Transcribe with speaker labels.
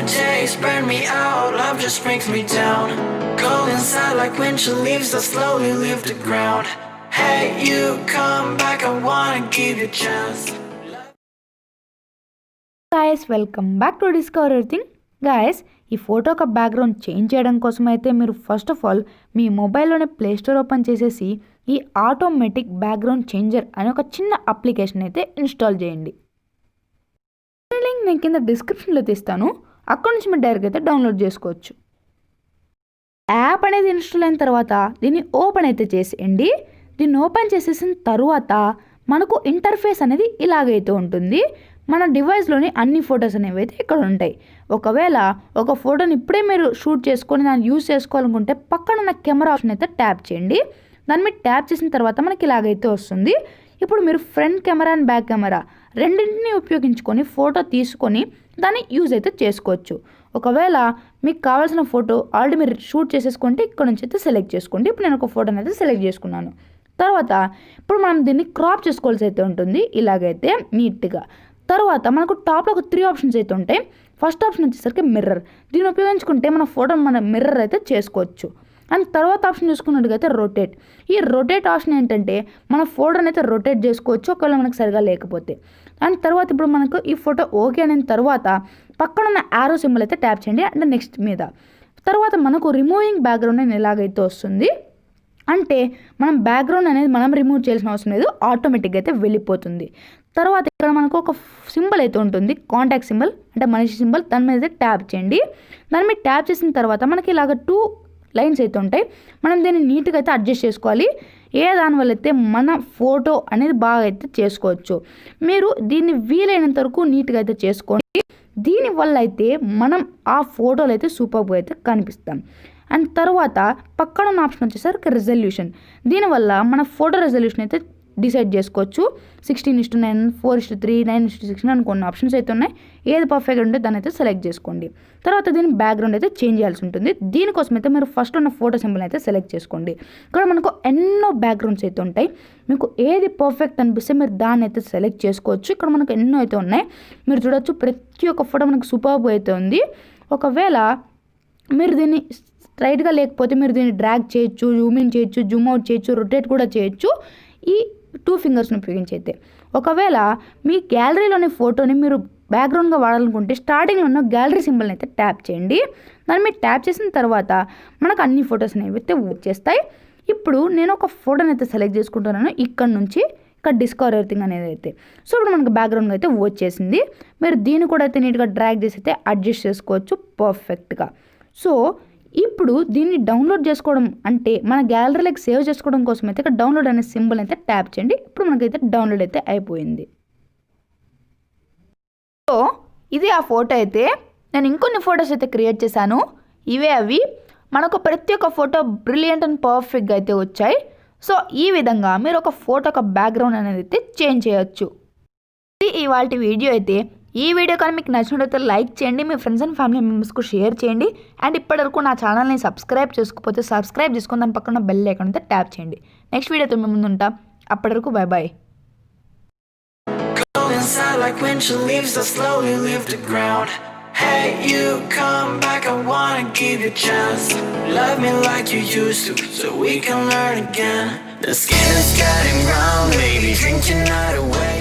Speaker 1: Summer days burn me out, love just brings me down. Cold inside like winter leaves that slowly leave the ground. Hey, you come back, I wanna give you a chance.
Speaker 2: Guys welcome back to discover everything. Guys ఈ ఫోటోకి background change చేయడం కోసం అయితే మీరు first of all మీ మొబైల్లోనే Play Store open చేసేసి ఈ ఆటోమేటిక్ బ్యాక్గ్రౌండ్ చేంజర్ అనే ఒక చిన్న అప్లికేషన్ అయితే ఇన్స్టాల్ చేయండి. లింక్ నేను కింద డిస్క్రిప్షన్లో తీస్తాను, అక్కడ నుంచి మీరు డైరెక్ట్ అయితే డౌన్లోడ్ చేసుకోవచ్చు. యాప్ అనేది ఇన్స్టాల్ అయిన తర్వాత దీన్ని ఓపెన్ అయితే చేసేయండి. దీన్ని ఓపెన్ చేసేసిన తర్వాత మనకు ఇంటర్ఫేస్ అనేది ఇలాగైతే ఉంటుంది. మన డివైస్లోని అన్ని ఫొటోస్ అనేవి అయితే ఇక్కడ ఉంటాయి. ఒకవేళ ఒక ఫోటోని ఇప్పుడే మీరు షూట్ చేసుకొని దాన్ని యూజ్ చేసుకోవాలనుకుంటే పక్కన ఉన్న కెమెరా ఆప్షన్ అయితే ట్యాప్ చేయండి. దాన్ని మీరు ట్యాప్ చేసిన తర్వాత మనకి ఇలాగైతే వస్తుంది. ఇప్పుడు మీరు front camera and back camera రెండింటిని ఉపయోగించుకొని ఫోటో తీసుకొని దాన్ని యూజ్ అయితే చేసుకోవచ్చు. ఒకవేళ మీకు కావాల్సిన ఫోటో ఆల్రెడీ మీరు షూట్ చేసేసుకుంటే ఇక్కడ నుంచి అయితే సెలెక్ట్ చేసుకోండి. ఇప్పుడు నేను ఒక ఫోటోని అయితే సెలెక్ట్ చేసుకున్నాను. తర్వాత ఇప్పుడు మనం దీన్ని క్రాప్ చేసుకోవాల్సి అయితే ఉంటుంది ఇలాగైతే నీట్గా. తర్వాత మనకు టాప్లో ఒక 3 ఆప్షన్స్ అయితే ఉంటాయి. ఫస్ట్ ఆప్షన్ వచ్చేసరికి మిర్రర్. దీన్ని ఉపయోగించుకుంటే మన ఫోటోని మన మిర్రర్ అయితే చేసుకోవచ్చు. అండ్ తర్వాత ఆప్షన్ చూసుకున్నట్టుగా రొటేట్. ఈ రొటేట్ ఆప్షన్ ఏంటంటే మన ఫోటోని అయితే రొటేట్ చేసుకోవచ్చు ఒకవేళ మనకు సరిగా లేకపోతే. అండ్ తర్వాత ఇప్పుడు మనకు ఈ ఫోటో ఓకే అయిన తర్వాత పక్కన ఉన్న యారో సింబల్ అయితే ట్యాప్ చేయండి అంటే నెక్స్ట్ మీద. తర్వాత మనకు రిమూవింగ్ బ్యాక్గ్రౌండ్ అని ఎలాగైతే వస్తుంది అంటే మనం బ్యాక్గ్రౌండ్ అనేది మనం రిమూవ్ చేయాల్సిన అవసరం లేదు, ఆటోమేటిక్గా అయితే వెళ్ళిపోతుంది. తర్వాత ఇక్కడ మనకు ఒక సింబల్ అయితే ఉంటుంది, కాంటాక్ట్ సింబల్ అంటే మనిషి సింబల్. దాని మీద అయితే ట్యాప్ చేయండి. దాని మీద ట్యాప్ చేసిన తర్వాత మనకి ఇలాగ 2 లైన్స్ అయితే ఉంటాయి. మనం దీన్ని నీట్గా అయితే అడ్జస్ట్ చేసుకోవాలి. దానివల్ల అయితే మన ఫోటో అనేది బాగా అయితే చేసుకోవచ్చు. మీరు దీన్ని వీలైనంత వరకు నీట్గా అయితే చేసుకోండి. దీనివల్ల అయితే మనం ఆ ఫోటోలు అయితే సూపర్గా అయితే కనిపిస్తాం. అండ్ తర్వాత పక్కన ఉన్న ఆప్షన్ వచ్చేసరికి రెజల్యూషన్. దీనివల్ల మన ఫోటో రెజల్యూషన్ అయితే డిసైడ్ చేసుకోవచ్చు. 16:9, 4:3, 9:16 అని కొన్ని ఆప్షన్స్ అయితే ఉన్నాయి. ఏది పర్ఫెక్ట్ ఉంటే దాన్ని అయితే సెలెక్ట్ చేసుకోండి. తర్వాత దీని బ్యాక్గ్రౌండ్ అయితే చేంజ్ చేయాల్సి ఉంటుంది. దీనికోసం అయితే మీరు ఫస్ట్ ఉన్న ఫోటో సింబల్ అయితే సెలెక్ట్ చేసుకోండి. ఇక్కడ మనకు ఎన్నో బ్యాక్గ్రౌండ్స్ అయితే ఉంటాయి. మీకు ఏది పర్ఫెక్ట్ అనిపిస్తే మీరు దాన్ని అయితే సెలెక్ట్ చేసుకోవచ్చు. ఇక్కడ మనకు ఎన్నో అయితే ఉన్నాయి, మీరు చూడొచ్చు. ప్రతి ఒక్క ఫోటో మనకు సూపర్బ్ అయితే ఉంది. ఒకవేళ మీరు దీన్ని స్ట్రైట్గా లేకపోతే మీరు దీన్ని డ్రాగ్ చేయొచ్చు, జూమ్ ఇన్ చేయొచ్చు, జూమ్ అవుట్ చేయొచ్చు, రొటేట్ కూడా చేయొచ్చు ఈ 2 ఫింగర్స్ని ఉపయోగించి అయితే. ఒకవేళ మీ గ్యాలరీలోని ఫోటోని మీరు బ్యాక్గ్రౌండ్గా వాడాలనుకుంటే స్టార్టింగ్లో ఉన్న గ్యాలరీ సింబల్ని అయితే ట్యాప్ చేయండి. దాన్ని మీరు ట్యాప్ చేసిన తర్వాత మనకు అన్ని ఫొటోస్ అనేవి అయితే వచ్చేస్తాయి. ఇప్పుడు నేను ఒక ఫోటోని అయితే సెలెక్ట్ చేసుకుంటున్నాను ఇక్కడ నుంచి. ఇక్కడ డిస్కవర్ ఎవ్రీథింగ్ అనేది అయితే. సో ఇప్పుడు మనకు బ్యాక్గ్రౌండ్ అయితే వచ్చేసింది. మీరు దీన్ని కూడా అయితే నీట్గా డ్రాగ్ చేసి అయితే అడ్జస్ట్ చేసుకోవచ్చు పర్ఫెక్ట్గా. సో ఇప్పుడు దీన్ని డౌన్లోడ్ చేసుకోవడం అంటే మన గ్యాలరీలోకి సేవ్ చేసుకోవడం కోసం అయితే ఇక్కడ డౌన్లోడ్ అనే సింబల్ అయితే ట్యాప్ చేయండి. ఇప్పుడు మనకైతే డౌన్లోడ్ అయితే అయిపోయింది. సో ఇది ఆ ఫోటో అయితే. నేను ఇంకొన్ని ఫొటోస్ అయితే క్రియేట్ చేశాను. ఇవే అవి. మనకు ప్రతి ఒక్క ఫోటో బ్రిలియంట్ అండ్ పర్ఫెక్ట్గా అయితే వచ్చాయి. సో ఈ విధంగా మీరు ఒక ఫోటో బ్యాక్గ్రౌండ్ అనేది అయితే చేంజ్ చేయొచ్చు. ఇది ఇవాళ వీడియో అయితే. ఈ వీడియో కానీ మీకు నచ్చినట్లయితే లైక్ చేయండి, మీ ఫ్రెండ్స్ అండ్ ఫ్యామిలీ మెంబర్స్కు షేర్ చేయండి. అండ్ ఇప్పటివరకు నా ఛానల్ని సబ్స్క్రైబ్ చేసుకోకపోతే సబ్స్క్రైబ్ చేసుకొని దాని పక్కన బెల్ ఐకాన్ అయితే ట్యాప్ చేయండి. నెక్స్ట్ వీడియోతో మీ ముందు ఉంటా. అప్పటి వరకు by by.
Speaker 1: Inside like winter leaves that slowly leave the ground. Hey, you come back, I wanna give you a chance. Love me like you used to, so we can learn again. The skin is getting brown, baby, drink your night away.